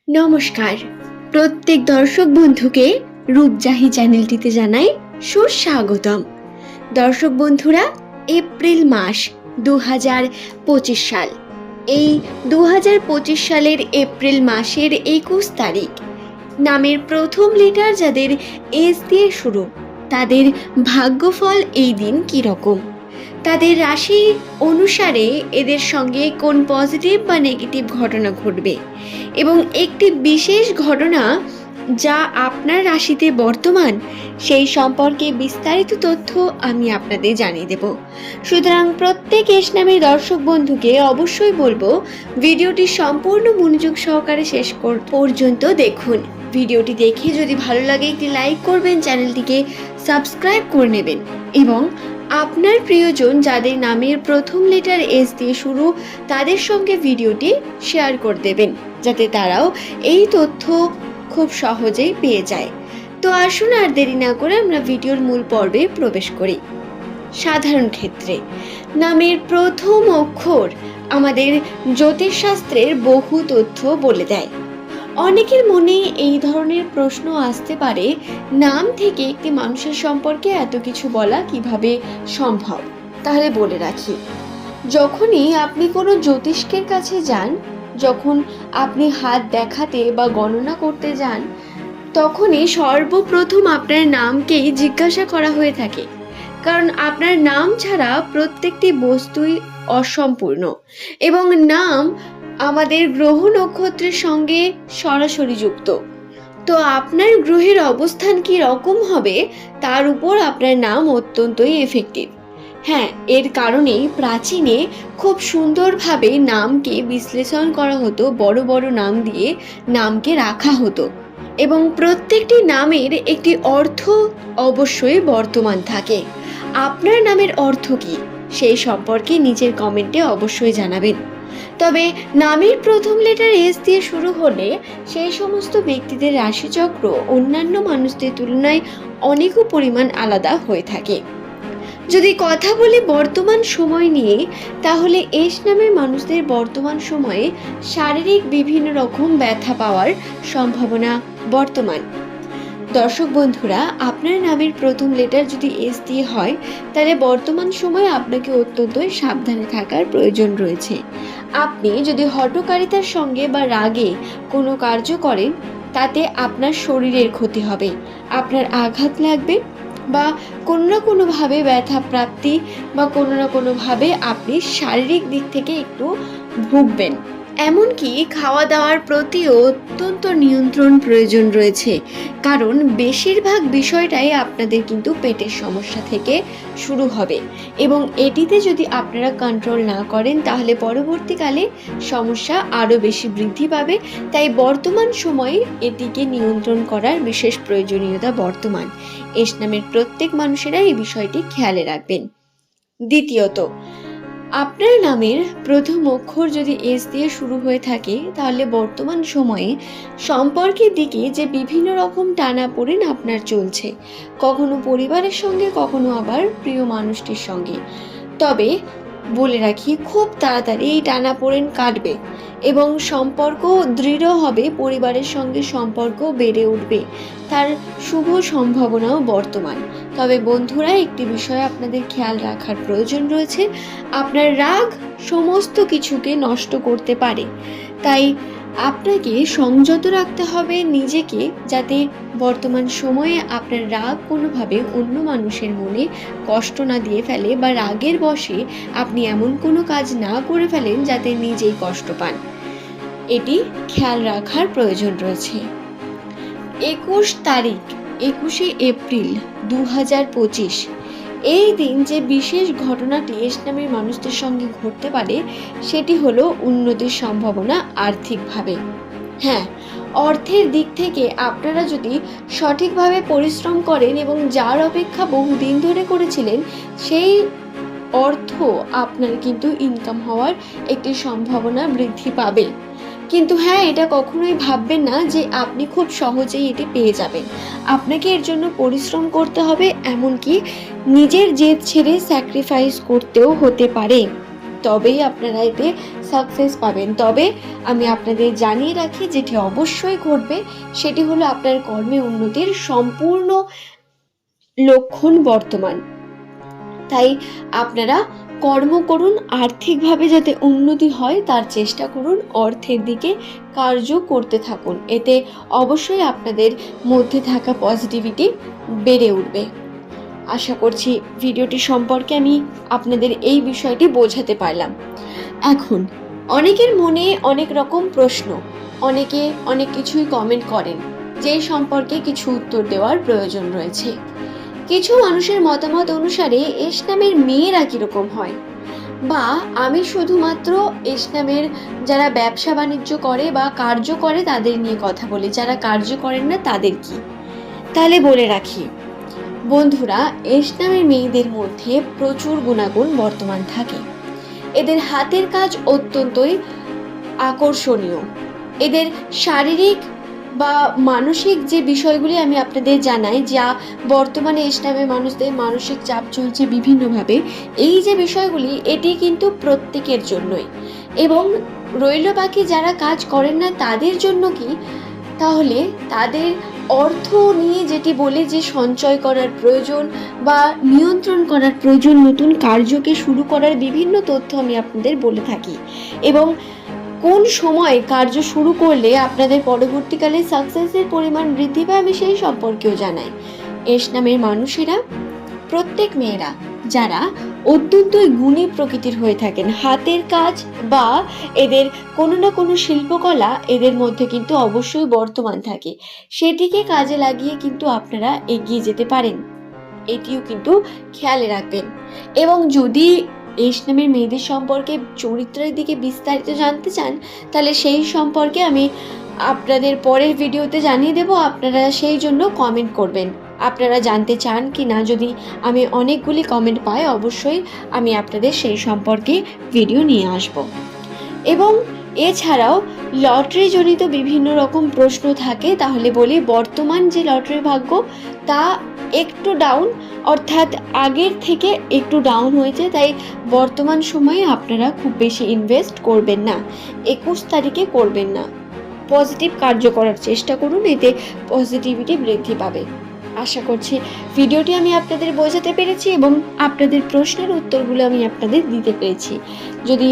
নমস্কার, প্রত্যেক দর্শক বন্ধুকে রূপজাহি চ্যানেলটিতে জানাই সুস্বাগতম। দর্শক বন্ধুরা, এপ্রিল মাস 2025 সাল, এই 2025 সালের এপ্রিল মাসের 21 তারিখ নামের প্রথম লেটার যাদের এস দিয়ে শুরু, তাদের ভাগ্যফল এই দিন কীরকম, তাদের রাশি অনুসারে এদের সঙ্গে কোন পজিটিভ বা নেগেটিভ ঘটনা ঘটবে এবং একটি বিশেষ ঘটনা যা আপনার রাশিতে বর্তমান সেই সম্পর্কে বিস্তারিত তথ্য আমি আপনাদের জানিয়ে দেব। সুতরাং প্রত্যেক এস নামের দর্শক বন্ধুকে অবশ্যই বলবো ভিডিওটি সম্পূর্ণ মনোযোগ সহকারে শেষ পর্যন্ত দেখুন। ভিডিওটি দেখে যদি ভালো লাগে একটি লাইক করবেন, চ্যানেলটিকে সাবস্ক্রাইব করে নেবেন এবং আপনার প্রিয়জন যাদের নামের প্রথম লেটার এস দিয়ে শুরু তাদের সঙ্গে ভিডিওটি শেয়ার করে দেবেন, যাতে তারাও এই তথ্য খুব সহজেই পেয়ে যায়। তো আসুন আর দেরি না করে আমরা ভিডিওর মূল পর্বে প্রবেশ করি। সাধারণ ক্ষেত্রে নামের প্রথম অক্ষর আমাদের জ্যোতিষশাস্ত্রের বহু তথ্য বলে দেয়। অনেকের মনে এই ধরনের প্রশ্ন আসতে পারে, নাম থেকে একটি মানুষের সম্পর্কে এত কিছু বলা কিভাবে সম্ভব? তাহলে বলে রাখি, যখনই আপনি কোনো জ্যোতিষ্কের কাছে যান, যখন আপনি হাত দেখাতে বা গণনা করতে যান, তখনই সর্বপ্রথম আপনার নামকেই জিজ্ঞাসা করা হয়ে থাকে, কারণ আপনার নাম ছাড়া প্রত্যেকটি বস্তুই অসম্পূর্ণ এবং নাম আমাদের গ্রহ নক্ষত্রের সঙ্গে সরাসরি যুক্ত। তো আপনার গ্রহের অবস্থান কি রকম হবে তার উপর আপনার নাম অত্যন্তই এফেক্টিভ। হ্যাঁ, এর কারণেই প্রাচীনে খুব সুন্দরভাবে নামকে বিশ্লেষণ করা হতো, বড় বড় নাম দিয়ে নামকে রাখা হতো এবং প্রত্যেকটি নামের একটি অর্থ অবশ্যই বর্তমান থাকে। আপনার নামের অর্থ কি সেই সম্পর্কে নিচের কমেন্টে অবশ্যই জানাবেন। তবে নামের প্রথম লেটার এস দিয়ে শুরু হলে সেই সমস্ত ব্যক্তিদের রাশিচক্র অন্যান্য মানুষদের তুলনায় অনেকও পরিমাণ আলাদা হয়ে থাকে। যদি কথা বলি বর্তমান সময় নিয়ে, তাহলে এস নামের মানুষদের বর্তমান সময়ে শারীরিক বিভিন্ন রকম ব্যথা পাওয়ার সম্ভাবনা বর্তমান। দর্শক বন্ধুরা, আপনার নামের প্রথম লেটার যদি এস দিয়ে হয়, তাহলে বর্তমান সময়ে আপনাকে অত্যন্তই সাবধানে থাকার প্রয়োজন রয়েছে। আপনি যদি হঠকারিতার সঙ্গে বা রাগে কোনো কার্য করেন, তাতে আপনার শরীরের ক্ষতি হবে, আপনার আঘাত লাগবে বা কোনো না কোনোভাবে ব্যথা প্রাপ্তি বা কোনো না কোনোভাবে আপনি শারীরিক দিক থেকে একটু ভুগবেন। এমনকি খাওয়া দাওয়ার প্রতিও অত্যন্ত নিয়ন্ত্রণ প্রয়োজন রয়েছে, কারণ বেশিরভাগ বিষয়টাই আপনাদের কিন্তু পেটের সমস্যা থেকে শুরু হবে এবং এটিতে যদি আপনারা কন্ট্রোল না করেন তাহলে পরবর্তীকালে সমস্যা আরও বেশি বৃদ্ধি পাবে। তাই বর্তমান সময়ে এটিকে নিয়ন্ত্রণ করার বিশেষ প্রয়োজনীয়তা বর্তমান। এস নামের প্রত্যেক মানুষেরা এই বিষয়টি খেয়ালে রাখবেন। দ্বিতীয়ত, আপনার নামের প্রথম অক্ষর যদি এস দিয়ে শুরু হয়ে থাকে, তাহলে বর্তমান সময়ে সম্পর্কের দিকে যে বিভিন্ন রকম টানাপোড়েন আপনার চলছে, কখনো পরিবারের সঙ্গে, কখনো আবার প্রিয় মানুষটির সঙ্গে। তবে বলে রাখি, খুব তাড়াতাড়ি এই টানাপোড়েন কাটবে এবং সম্পর্ক দৃঢ় হবে, পরিবারের সঙ্গে সম্পর্ক বেড়ে উঠবে, তার শুভ সম্ভাবনাও বর্তমান। তবে বন্ধুরা, একটি বিষয় আপনাদের খেয়াল রাখার প্রয়োজন রয়েছে, আপনার রাগ সমস্ত কিছুকে নষ্ট করতে পারে, তাই আপনাকে সংযত রাখতে হবে নিজেকে, যাতে বর্তমান সময়ে আপনার রাগ কোনোভাবে অন্য মানুষের মনে কষ্ট না দিয়ে ফেলে বা রাগের বশে আপনি এমন কোনো কাজ না করে ফেলেন যাতে নিজেই কষ্ট পান। এটি খেয়াল রাখার প্রয়োজন রয়েছে। 21 তারিখ 21শে এপ্রিল 2025, এই দিন যে বিশেষ ঘটনাটি এস নামের মানুষদের সঙ্গে ঘটতে পারে সেটি হলো উন্নতির সম্ভাবনা আর্থিকভাবে। হ্যাঁ, অর্থের দিক থেকে আপনারা যদি সঠিকভাবে পরিশ্রম করেন এবং যার অপেক্ষা বহুদিন ধরে করেছিলেন, সেই অর্থ আপনার কিন্তু ইনকাম হওয়ার একটি সম্ভাবনা বৃদ্ধি পাবে। কিন্তু হ্যাঁ, এটা কখনোই ভাববেন না যে আপনি খুব সহজেই এটি পেয়ে যাবেন। আপনাকে এর জন্য পরিশ্রম করতে হবে, এমনকি নিজের জেদ ছেড়ে স্যাক্রিফাইস করতেও হতে পারে, তবেই আপনারা এতে সাকসেস পাবেন। তবে আমি আপনাদের জানিয়ে রাখি, যেটি অবশ্যই ঘটবে সেটি হলো আপনার কর্মে উন্নতির সম্পূর্ণ লক্ষণ বর্তমান। তাই আপনারা কর্ম করুন, আর্থিকভাবে যাতে উন্নতি হয় তার চেষ্টা করুন, অর্থের দিকে কার্য করতে থাকুন। এতে অবশ্যই আপনাদের মধ্যে থাকা পজিটিভিটি বেড়ে উঠবে। আশা করছি ভিডিওটি সম্পর্কে আমি আপনাদের এই বিষয়টি বোঝাতে পারলাম। এখন অনেকের মনে অনেক রকম প্রশ্ন, অনেকে অনেক কিছুই কমেন্ট করেন, যে সম্পর্কে কিছু উত্তর দেওয়ার প্রয়োজন রয়েছে। কিছু মানুষের মতামত অনুসারে এস নামের মেয়েরা কিরকম হয়, বা আমি শুধুমাত্র এস নামের যারা ব্যবসা বাণিজ্য করে বা কার্য করে তাদের নিয়ে কথা বলি, যারা কার্য করেন না তাদের কি। তাহলে বলে রাখি বন্ধুরা, এস নামের মেয়েদের মধ্যে প্রচুর গুণাগুণ বর্তমান থাকে। এদের হাতের কাজ অত্যন্তই আকর্ষণীয়। এদের শারীরিক বা মানসিক যে বিষয়গুলি আমি আপনাদের জানাই, যা বর্তমানে এস নামের মানুষদের মানসিক চাপ চলছে বিভিন্নভাবে, এই যে বিষয়গুলি এটি কিন্তু প্রত্যেকের জন্যই। এবং রইল বাকি যারা কাজ করেন না তাদের জন্য কি, তাহলে তাদের অর্থ নিয়ে যেটি বলে যে সঞ্চয় করার প্রয়োজন বা নিয়ন্ত্রণ করার প্রয়োজন, নতুন কার্যকে শুরু করার বিভিন্ন তথ্য আমি আপনাদের বলে থাকি। এবং কোন সময় কার্য শুরু করলে আপনাদের পরবর্তীকালে সাকসেসের পরিমাণ বৃদ্ধি পায় আমি সেই সম্পর্কেও জানাই। এস নামের মানুষেরা, প্রত্যেক মেয়েরা যারা অত্যন্তই গুণী প্রকৃতির হয়ে থাকেন, হাতের কাজ বা এদের কোনো না কোনো শিল্পকলা এদের মধ্যে কিন্তু অবশ্যই বর্তমান থাকে, সেটিকে কাজে লাগিয়ে কিন্তু আপনারা এগিয়ে যেতে পারেন, এটিও কিন্তু খেয়ালে রাখবেন। এবং যদি এস নামের মেয়েদের সম্পর্কে চরিত্রের দিকে বিস্তারিত জানতে চান, তাহলে সেই সম্পর্কে আমি আপনাদের পরের ভিডিওতে জানিয়ে দেব। আপনারা সেই জন্য কমেন্ট করবেন, আপনারা জানতে চান কি না। যদি আমি অনেকগুলি কমেন্ট পাই অবশ্যই আমি আপনাদের সেই সম্পর্কে ভিডিও নিয়ে আসব। এবং এছাড়াও লটারি জনিত বিভিন্ন রকম প্রশ্ন থাকে, তাহলে বলি বর্তমান যে লটারির ভাগ্য তা একটু ডাউন, অর্থাৎ আগের থেকে একটু ডাউন হয়েছে। তাই বর্তমান সময়ে আপনারা খুব বেশি ইনভেস্ট করবেন না, 21 তারিখে করবেন না। পজিটিভ কার্য করার চেষ্টা করুন, এতে পজিটিভিটি বৃদ্ধি পাবে। আশা করছি ভিডিওটি আমি আপনাদের বোঝাতে পেরেছি এবং আপনাদের প্রশ্নের উত্তরগুলো আমি আপনাদের দিতে পেরেছি। যদি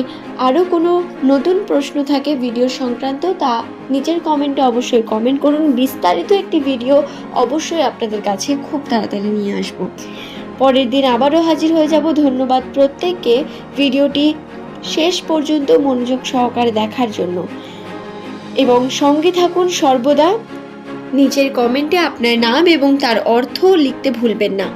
আরও কোনো নতুন প্রশ্ন থাকে ভিডিও সংক্রান্ত, তা নিচের কমেন্টে অবশ্যই কমেন্ট করুন। বিস্তারিত একটি ভিডিও অবশ্যই আপনাদের কাছে খুব তাড়াতাড়ি নিয়ে আসব। পরের দিন আবারও হাজির হয়ে যাব। ধন্যবাদ প্রত্যেককে ভিডিওটি শেষ পর্যন্ত মনোযোগ সহকারে দেখার জন্য, এবং সঙ্গে থাকুন সর্বদা। নিচের কমেন্টে আপনার নাম এবং তার অর্থ লিখতে ভুলবেন না।